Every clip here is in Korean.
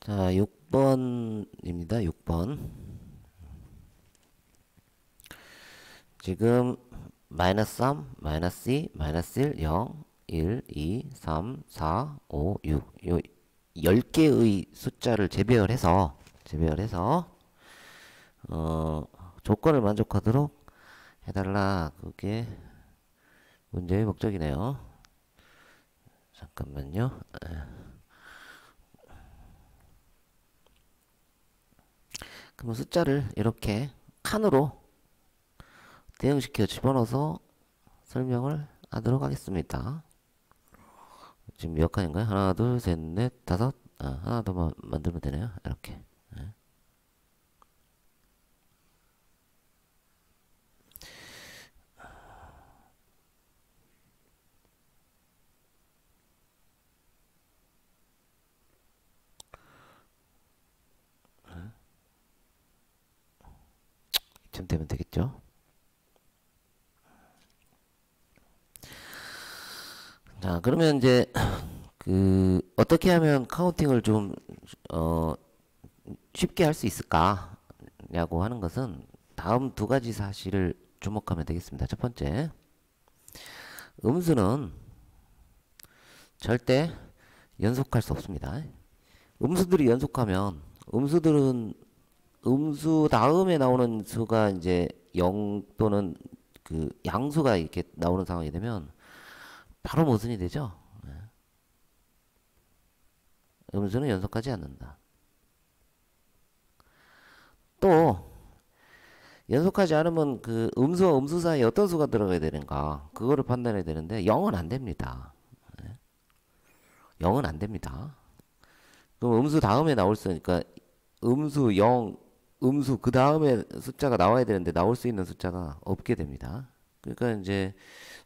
자, 6번입니다. 6번. 지금 마이너스 3, 마이너스 2, 마이너스 1, 0, 1, 2, 3, 4, 5, 6. 요 10개의 숫자를 재배열해서 조건을 만족하도록 해달라. 그게 문제의 목적이네요. 잠깐만요. 그럼 숫자를 이렇게 칸으로 대응시켜 집어넣어서 설명을 하도록 하겠습니다. 지금 몇 칸인가요? 하나, 둘, 셋, 넷, 다섯. 하나 더 만들면 되네요. 이렇게. 이쯤 되면 되겠죠? 자, 그러면 이제 어떻게 하면 카운팅을 좀 쉽게 할 수 있을까냐고 하는 것은 다음 두 가지 사실을 주목하면 되겠습니다. 첫 번째, 음수는 절대 연속할 수 없습니다. 음수들이 연속하면 음수 다음에 나오는 수가 이제 0 또는 그 양수가 이렇게 나오는 상황이 되면 바로 모순이 되죠. 음수는 연속하지 않는다. 또 연속하지 않으면 그 음수와 음수 사이에 어떤 수가 들어가야 되는가 그거를 판단해야 되는데 0은 안 됩니다. 0은 안 됩니다. 그럼 음수 다음에 나올 수니까 음수 0, 음수 그 다음에 숫자가 나와야 되는데 나올 수 있는 숫자가 없게 됩니다. 그러니까 이제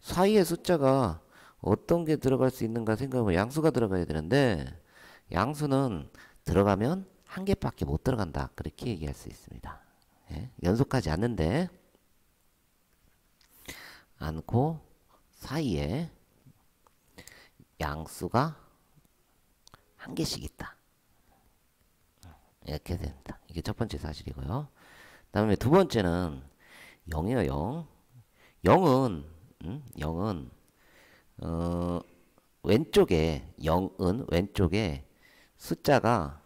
사이에 숫자가 어떤 게 들어갈 수 있는가 생각하면 양수가 들어가야 되는데 양수는 들어가면 한 개밖에 못 들어간다. 그렇게 얘기할 수 있습니다. 예? 연속하지 않고 사이에 양수가 한 개씩 있다. 이렇게 된다. 이게 첫 번째 사실이고요. 다음에 두 번째는 0이에요. 0. 0은 왼쪽에 숫자가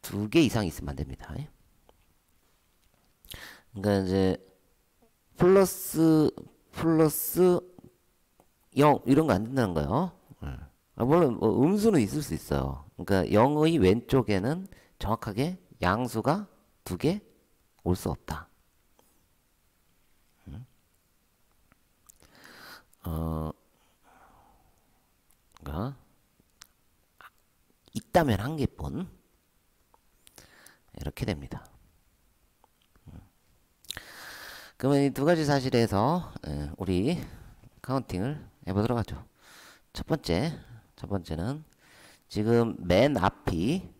두 개 이상 있으면 안 됩니다. 그러니까 이제 플러스 0 이런 거 안 된다는 거예요. 물론 뭐 음수는 있을 수 있어요. 그러니까 0의 왼쪽에는 정확하게 양수가 두 개 올 수 없다. 그러니까 있다면 한 개뿐 이렇게 됩니다. 그러면 이 두 가지 사실에서 우리 카운팅을 해보도록 하죠. 첫 번째는 지금 맨 앞이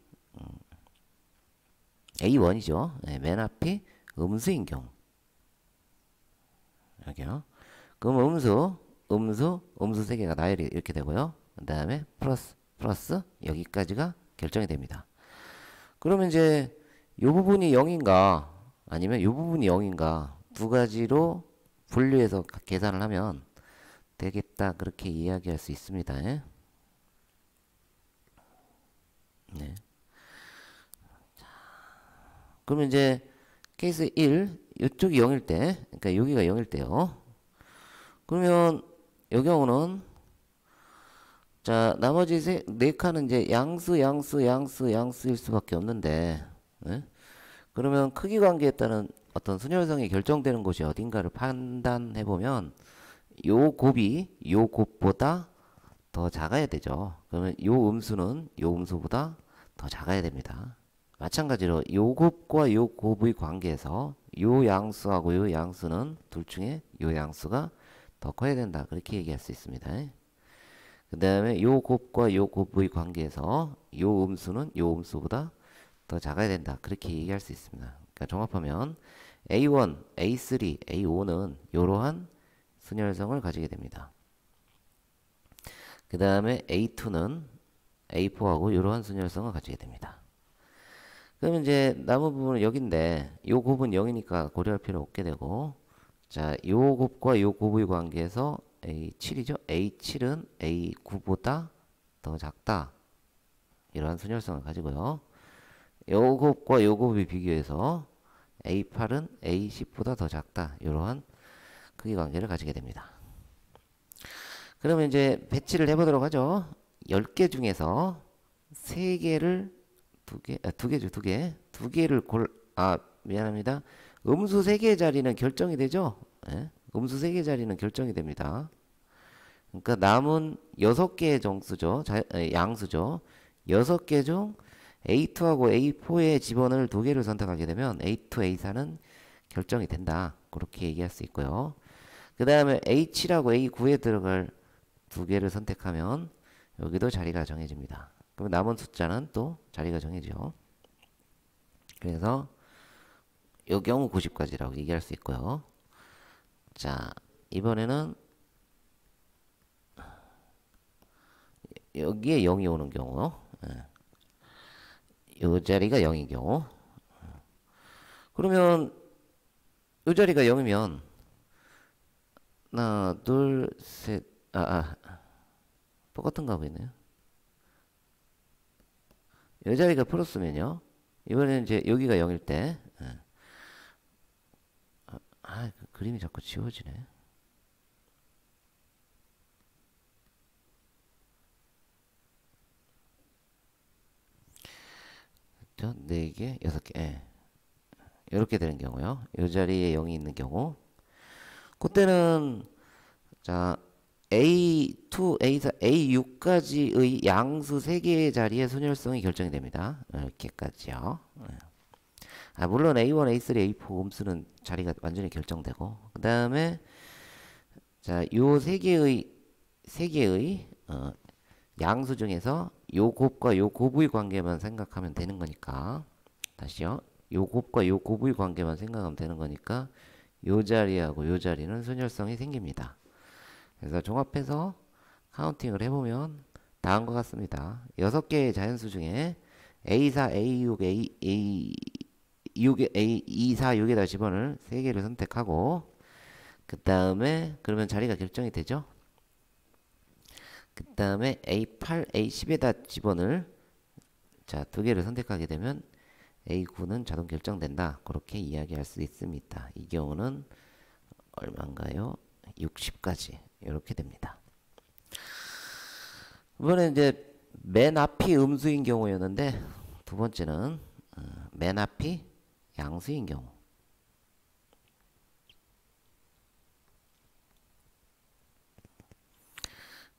A1이죠. 맨 앞이 음수인 경우. 여기요. 그럼 음수 세 개가 나열이 이렇게 되고요. 그 다음에 플러스 여기까지가 결정이 됩니다. 그러면 이제 이 부분이 0인가 아니면 이 부분이 0인가 두 가지로 분류해서 계산을 하면 되겠다. 그렇게 이야기할 수 있습니다. 네. 그러면 이제 케이스 1 이쪽이 0일 때 그러니까 여기가 0일 때요. 그러면 이 경우는 자 나머지 네 칸은 이제 양수일 수밖에 없는데 그러면 크기 관계에 따른 어떤 순열성이 결정되는 곳이 어딘가를 판단해 보면 요 곱보다 더 작아야 되죠. 그러면 요 음수는 요 음수보다 더 작아야 됩니다. 마찬가지로 요 곱과 요 곱의 관계에서 요 양수하고 요 양수는 둘 중에 요 양수가 더 커야 된다. 그렇게 얘기할 수 있습니다. 그 다음에 요 곱과 요 곱의 관계에서 요 음수는 요 음수보다 더 작아야 된다. 그렇게 얘기할 수 있습니다. 그러니까 종합하면 A1, A3, A5는 이러한 순열성을 가지게 됩니다. 그 다음에 A2는 A4하고 이러한 순열성을 가지게 됩니다. 그러면 이제 남은 부분은 여기인데 요 곱은 0이니까 고려할 필요 없게 되고, 자, 요 곱과 요 곱의 관계에서 A7이죠. A7은 A9보다 더 작다. 이러한 순열성을 가지고요. 요 곱과 요 곱의 비교해서 A8은 A10보다 더 작다. 이러한 크기 관계를 가지게 됩니다. 그러면 이제 배치를 해보도록 하죠. 10개 중에서 3개를 2개죠. 2개. 2개를 미안합니다. 음수 3개의 자리는 결정이 되죠. 예? 음수 3개의 자리는 결정이 됩니다. 그러니까 남은 6개의 정수죠. 양수죠. 6개 중 A2하고 A4의 집원을 2개를 선택하게 되면 A2, A4는 결정이 된다. 그렇게 얘기할 수 있고요. 그 다음에 A7하고 A9에 들어갈 2개를 선택하면 여기도 자리가 정해집니다. 그럼 남은 숫자는 또 자리가 정해지죠. 그래서 이 경우 90까지라고 얘기할 수 있고요. 자, 이번에는 여기에 0이 오는 경우, 이 자리가 0인 경우, 그러면 이 자리가 0이면 하나, 둘, 셋, 똑같은가 보이네요. 이 자리가 플러스면요. 이번에는 이제 여기가 0일 때, 그 그림이 자꾸 지워지네. 그죠? 4개, 6개. 이렇게 되는 경우요. 이 자리에 0이 있는 경우. 그때는, 자, A2, A4, A6까지의 양수 3개의 자리의 순열성이 결정이 됩니다. 이렇게까지요. 물론 A1, A3, A4 음수는 자리가 완전히 결정되고, 그 다음에, 자, 요 3개의 양수 중에서 요 곱과 요 곱의 관계만 생각하면 되는 거니까, 다시요. 요 곱과 요 곱의 관계만 생각하면 되는 거니까, 요 자리하고 요 자리는 순열성이 생깁니다. 그래서 종합해서 카운팅을 해보면 다음과 같습니다. 6개의 자연수 중에 A4, A6, A2, 4, 6에다 집어를 3개를 선택하고, 그 다음에 그러면 자리가 결정이 되죠. 그 다음에 A8, A10에다 집어를 2개를 선택하게 되면 A9는 자동 결정된다. 그렇게 이야기할 수 있습니다. 이 경우는 얼마인가요? 60까지 이렇게 됩니다. 이번에 이제 맨 앞이 음수인 경우였는데, 두 번째는 맨 앞이 양수인 경우.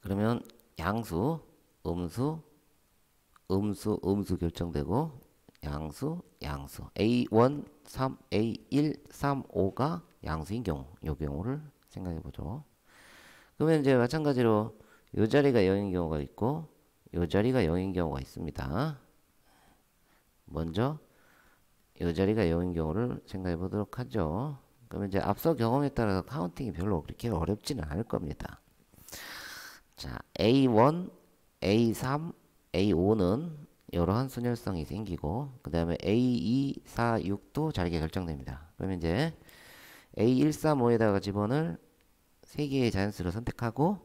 그러면 양수, 음수, 음수 결정되고, 양수, A1, 3, A1, 3, 5가 양수인 경우, 이 경우를 생각해 보죠. 그러면 이제 마찬가지로 이 자리가 0인 경우가 있고, 이 자리가 0인 경우가 있습니다. 먼저 이 자리가 0인 경우를 생각해 보도록 하죠. 그러면 이제 앞서 경험에 따라서 카운팅이 별로 그렇게 어렵지는 않을 겁니다. 자, A1, A3, A5는 이러한 순열성이 생기고, 그 다음에 A2, 4, 6도 자리가 결정됩니다. 그러면 이제 A1, 3, 5에다가 집어를 3개의 자연수를 선택하고,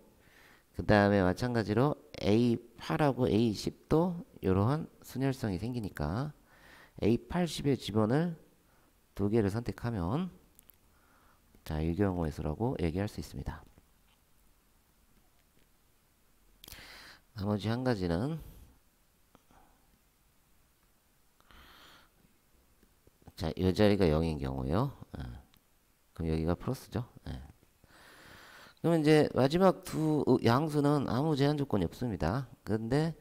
그 다음에 마찬가지로 A8하고 A10도 이러한 순열성이 생기니까 A8, 10의 집어를 2개를 선택하면 자, 유경우의 수라고 얘기할 수 있습니다. 나머지 한 가지는 자, 이 자리가 0인 경우요. 그럼 여기가 플러스죠. 그러면 이제 마지막 두 양수는 아무 제한 조건이 없습니다. 그런데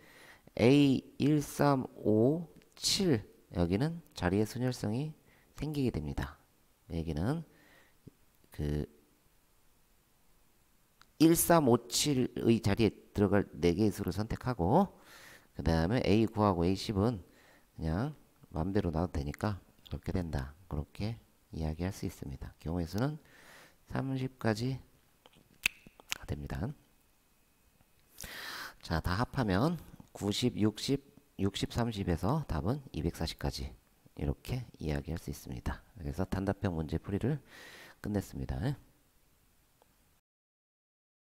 A1, 3, 5, 7 여기는 자리의 순열성이 생기게 됩니다. 여기는 그 1, 3, 5, 7의 자리에 들어갈 4개의 수를 선택하고, 그 다음에 A9하고 A10은 그냥 마음대로 놔도 되니까 그렇게 된다. 그렇게 이야기할 수 있습니다. 경우의 수는 30까지 됩니다. 자, 다 합하면 90, 60, 60, 30에서 답은 240까지 이렇게 이야기할 수 있습니다. 그래서 단답형 문제 풀이를 끝냈습니다.